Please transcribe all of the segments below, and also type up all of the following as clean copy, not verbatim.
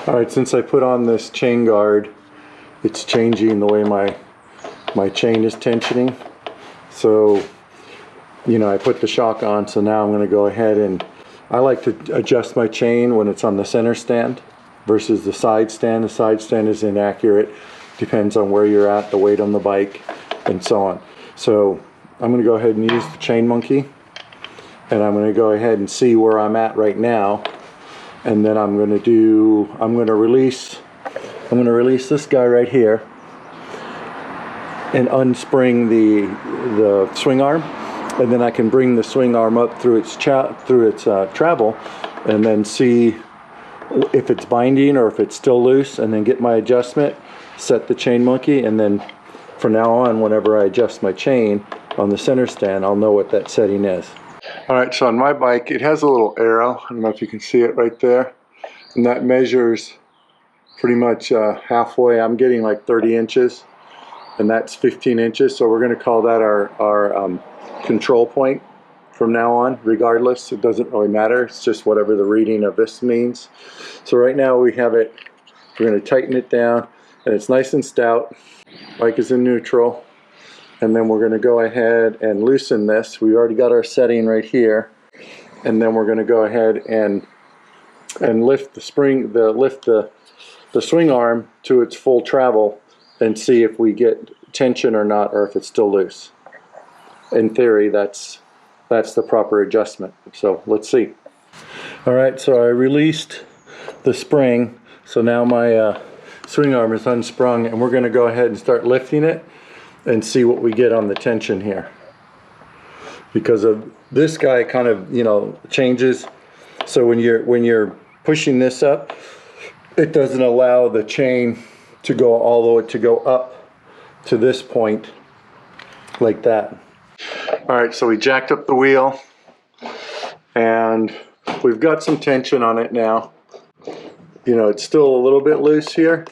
Alright, since I put on this chain guard, it's changing the way my chain is tensioning. So, you know, I put the shock on, so now I'm going to go ahead and I like to adjust my chain when it's on the center stand versus the side stand. The side stand is inaccurate, depends on where you're at, the weight on the bike, and so on. So I'm going to go ahead and use the chain monkey, and I'm going to go ahead and see where I'm at right now, and then I'm going to release this guy right here and unspring the swing arm, and then I can bring the swing arm up through its travel, and then see if it's binding or if it's still loose, and then get my adjustment, set the chain monkey, and then from now on, whenever I adjust my chain on the center stand, I'll know what that setting is. Alright, so on my bike, it has a little arrow. I don't know if you can see it right there. And that measures pretty much halfway. I'm getting like 30 inches, and that's 15 inches. So we're going to call that our control point from now on, regardless. It doesn't really matter. It's just whatever the reading of this means. So right now we have it, we're going to tighten it down, and it's nice and stout. Bike is in neutral, and then we're going to go ahead and loosen this. We already got our setting right here, and then we're going to go ahead and lift the swing arm to its full travel and see if we get tension or not, or if it's still loose. In theory, that's the proper adjustment. So let's see. All right, so I released the spring, so now my swing arm is unsprung, and we're going to go ahead and start lifting it and see what we get on the tension here, because of this guy kind of, you know, changes. So when you're pushing this up, it doesn't allow the chain to go all the way to go up to this point like that. All right, so we jacked up the wheel, and we've got some tension on it now. You know, it's still a little bit loose here,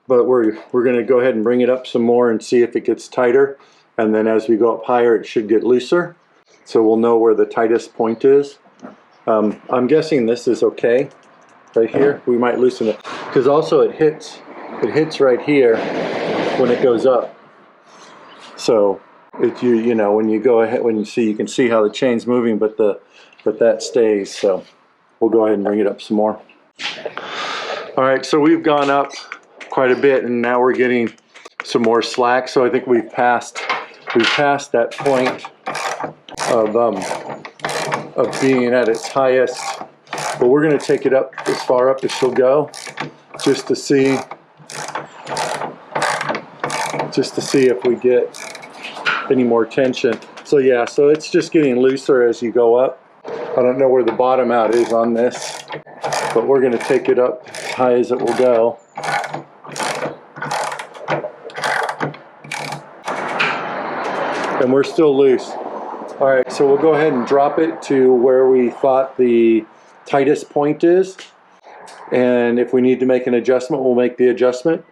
but we're going to go ahead and bring it up some more and see if it gets tighter, and then as we go up higher it should get looser, so we'll know where the tightest point is. I'm guessing this is okay right here. We might loosen it, because also it hits right here when it goes up. So if you know, when you go ahead, you can see how the chain's moving, but that stays. So we'll go ahead and bring it up some more. All right, so we've gone up quite a bit, and now we're getting some more slack. So I think we've passed that point of being at its highest. But we're going to take it up as far up as she'll go, just to see if we get any more tension. So yeah, so it's just getting looser as you go up. I don't know where the bottom out is on this, but we're going to take it up as high as it will go. And we're still loose. All right, so we'll go ahead and drop it to where we thought the tightest point is. And if we need to make an adjustment, we'll make the adjustment.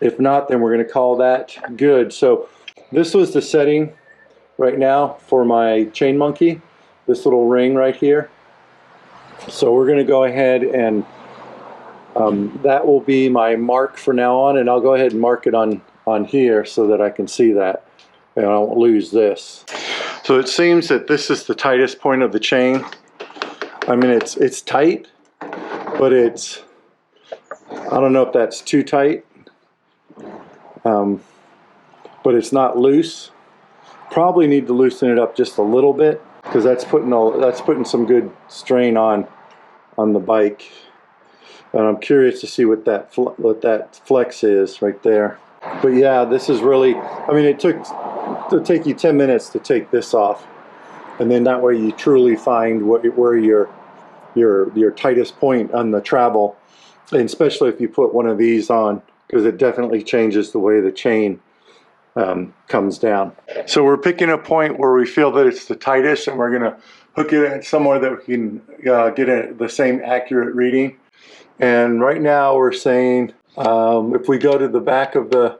If not, then we're going to call that good. So this was the setting right now for my chain monkey, this little ring right here. So we're going to go ahead and that will be my mark for now on, and I'll go ahead and mark it on here so that I can see that and I won't lose this. So it seems that this is the tightest point of the chain. I mean, it's tight, but I don't know if that's too tight, but it's not loose. Probably need to loosen it up just a little bit, because that's putting some good strain on the bike. And I'm curious to see what that flex is right there. But yeah, this is really, I mean, it'll take you 10 minutes to take this off, and then that way you truly find where your tightest point on the travel, and especially if you put one of these on, because it definitely changes the way the chain comes down. So we're picking a point where we feel that it's the tightest, and we're going to hook it in somewhere that we can get the same accurate reading. And right now we're saying if we go to the back of the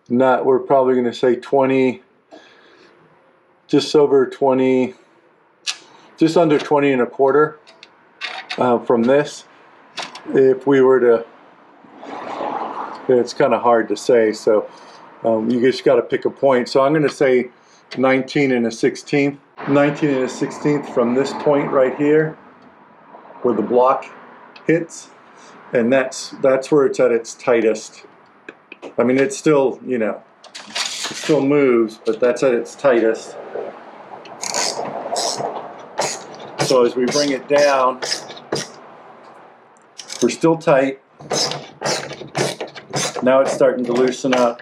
nut, we're probably going to say 20, just over 20, just under 20 1/4 from this. If we were to It's kind of hard to say, so you just got to pick a point. So I'm going to say 19 and a 16th. 19 and a 16th from this point right here, where the block hits, and that's where it's at its tightest. I mean, it's still, you know, it still moves, but that's at its tightest. So as we bring it down, we're still tight. Now it's starting to loosen up.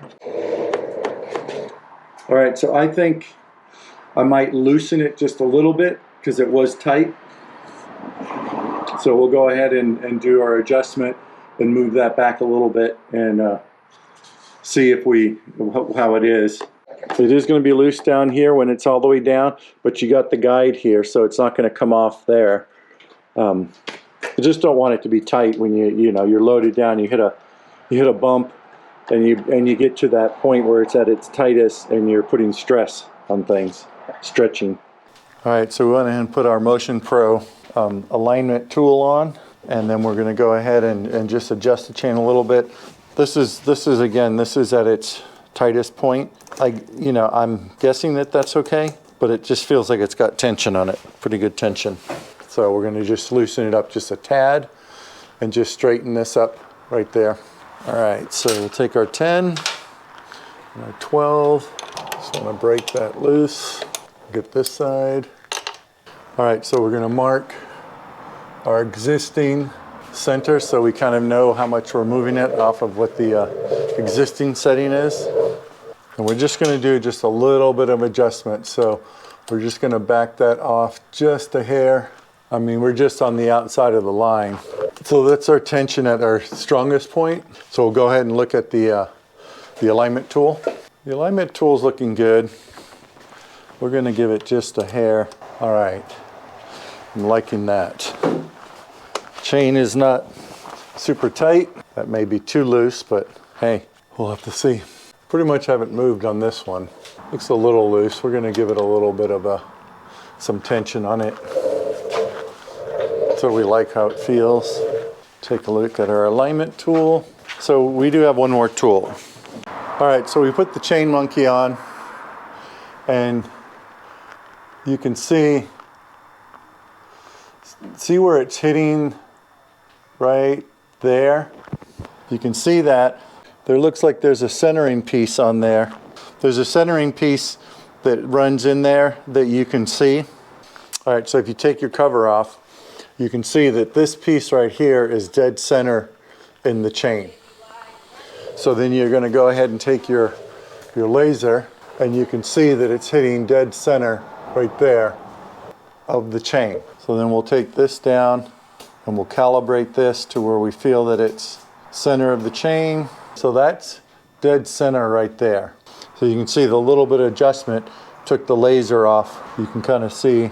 All right, so I think I might loosen it just a little bit because it was tight. So we'll go ahead and do our adjustment and move that back a little bit and see if how it is. It is going to be loose down here when it's all the way down, but you got the guide here, so it's not going to come off there. You just don't want it to be tight when you're loaded down. You hit a bump, and you get to that point where it's at its tightest, and you're putting stress on things, stretching. All right, so we went ahead and put our Motion Pro alignment tool on, and then we're going to go ahead and just adjust the chain a little bit. This is at its tightest point. I'm guessing that that's okay, but it just feels like it's got tension on it, pretty good tension. So we're going to just loosen it up just a tad and just straighten this up right there. All right, so we'll take our 10 and our 12. Just want to break that loose. Get this side. All right, so we're going to mark our existing center so we kind of know how much we're moving it off of what the existing setting is. And we're just going to do just a little bit of adjustment. So we're just going to back that off just a hair. I mean, we're just on the outside of the line. So that's our tension at our strongest point. So we'll go ahead and look at the alignment tool. The alignment tool is looking good. We're going to give it just a hair. All right, I'm liking that. Chain is not super tight. That may be too loose, but hey, we'll have to see. Pretty much haven't moved on this one. Looks a little loose. We're going to give it a little bit of some tension on it. So we like how it feels. Take a look at our alignment tool. So we do have one more tool. All right, so we put the chain monkey on, and you can see where it's hitting right there. You can see that. There looks like there's a centering piece on there. There's a centering piece that runs in there that you can see. All right, so if you take your cover off, you can see that this piece right here is dead center in the chain. So then you're going to go ahead and take your laser, and you can see that it's hitting dead center right there of the chain. So then we'll take this down and we'll calibrate this to where we feel that it's center of the chain. So that's dead center right there. So you can see the little bit of adjustment took the laser off. You can kind of see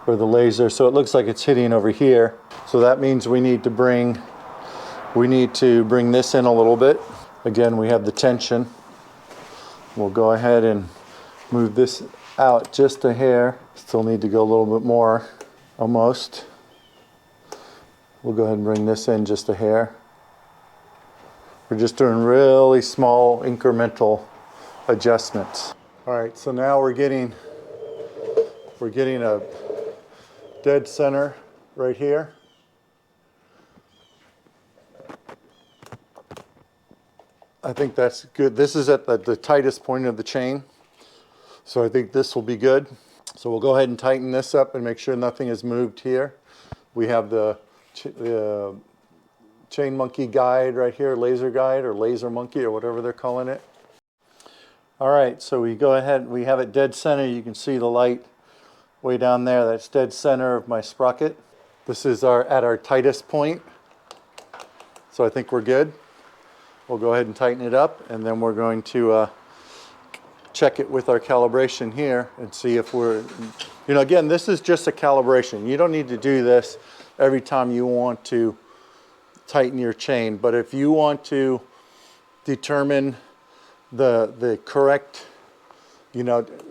where the laser, so it looks like it's hitting over here. So that means we need to bring this in a little bit. Again, we have the tension. We'll go ahead and move this out just a hair. Still need to go a little bit more, almost. We'll go ahead and bring this in just a hair. We're just doing really small incremental adjustments. All right, so now we're getting a dead center right here. I think that's good. This is at the tightest point of the chain. So I think this will be good. So we'll go ahead and tighten this up and make sure nothing has moved here. We have the chain monkey guide right here, laser guide or laser monkey or whatever they're calling it. All right, so we go ahead, we have it dead center. You can see the light way down there. That's dead center of my sprocket. This is at our tightest point. So I think we're good. We'll go ahead and tighten it up, and then we're going to check it with our calibration here and see if we're, again, this is just a calibration. You don't need to do this every time you want to tighten your chain, but if you want to determine the correct,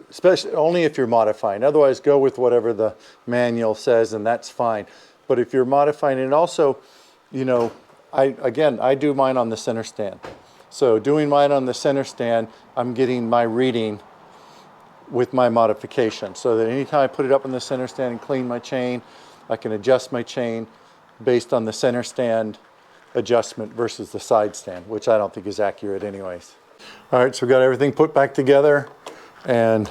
especially only if you're modifying. Otherwise, go with whatever the manual says, and that's fine. But if you're modifying, and also, again, I do mine on the center stand. So doing mine on the center stand, I'm getting my reading with my modification, so that anytime I put it up in the center stand and clean my chain, I can adjust my chain based on the center stand adjustment versus the side stand, which I don't think is accurate anyways. All right, so we got everything put back together, and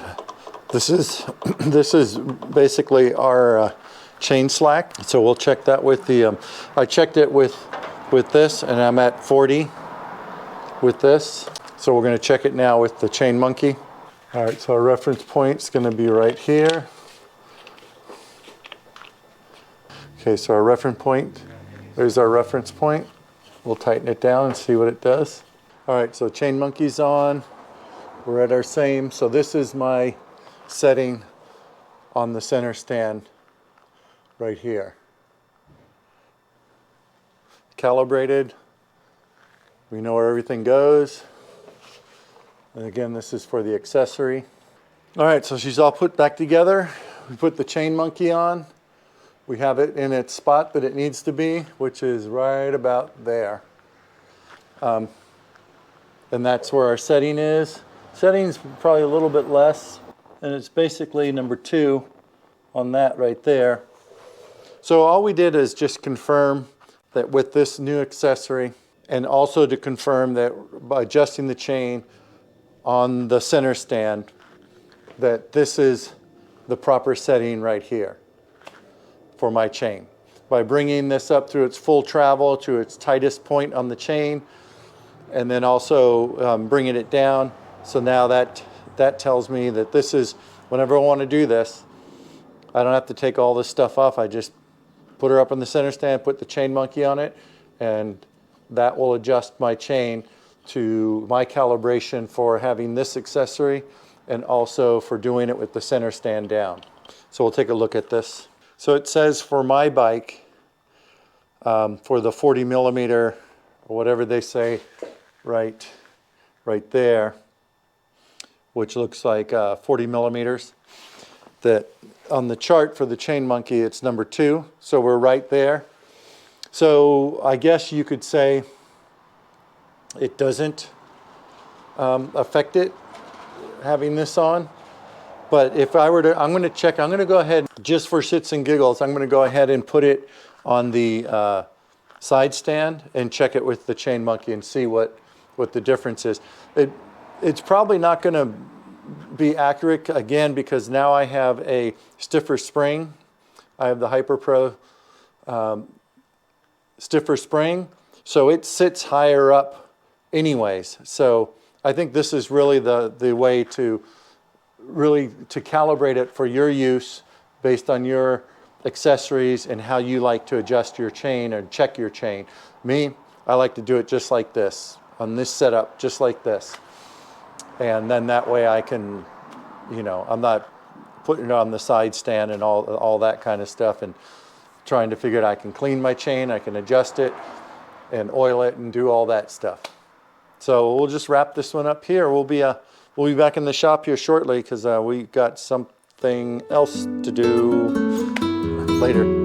this is this is basically our chain slack. So we'll check that with the I checked it with this, and I'm at 40 with this. So we're going to check it now with the chain monkey. All right, so our reference point is going to be right here. Okay, so our reference point, there's our reference point. We'll tighten it down and see what it does. All right, so chain monkey's on. We're at our same. So this is my setting on the center stand right here. Calibrated. We know where everything goes. And again, this is for the accessory. All right, so she's all put back together. We put the chain monkey on. We have it in its spot that it needs to be, which is right about there. And that's where our setting is. Setting's probably a little bit less, and it's basically number 2 on that right there. So all we did is just confirm that with this new accessory, and also to confirm that by adjusting the chain on the center stand, that this is the proper setting right here for my chain. By bringing this up through its full travel to its tightest point on the chain, and then also bringing it down. So now that tells me that this is, whenever I want to do this, I don't have to take all this stuff off. I just put her up on the center stand, put the chain monkey on it, and that will adjust my chain to my calibration for having this accessory, and also for doing it with the center stand down. So we'll take a look at this. So it says for my bike, for the 40 millimeter, or whatever they say, right there, which looks like 40 millimeters, that on the chart for the chain monkey, it's number 2. So we're right there. So I guess you could say it doesn't affect it having this on. But if I were to, I'm going to check, I'm going to go ahead, just for shits and giggles, I'm going to go ahead and put it on the side stand and check it with the chain monkey and see what the difference is. It's probably not going to be accurate, again, because now I have a stiffer spring. I have the Hyperpro stiffer spring, so it sits higher up anyways. So I think this is really the way to calibrate it for your use based on your accessories and how you like to adjust your chain or check your chain. Me, I like to do it just like this, on this setup, just like this. And then that way I can, you know, I'm not putting it on the side stand and all that kind of stuff and trying to figure out I can clean my chain, I can adjust it and oil it and do all that stuff. So we'll just wrap this one up here. We'll be back in the shop here shortly because we got something else to do later.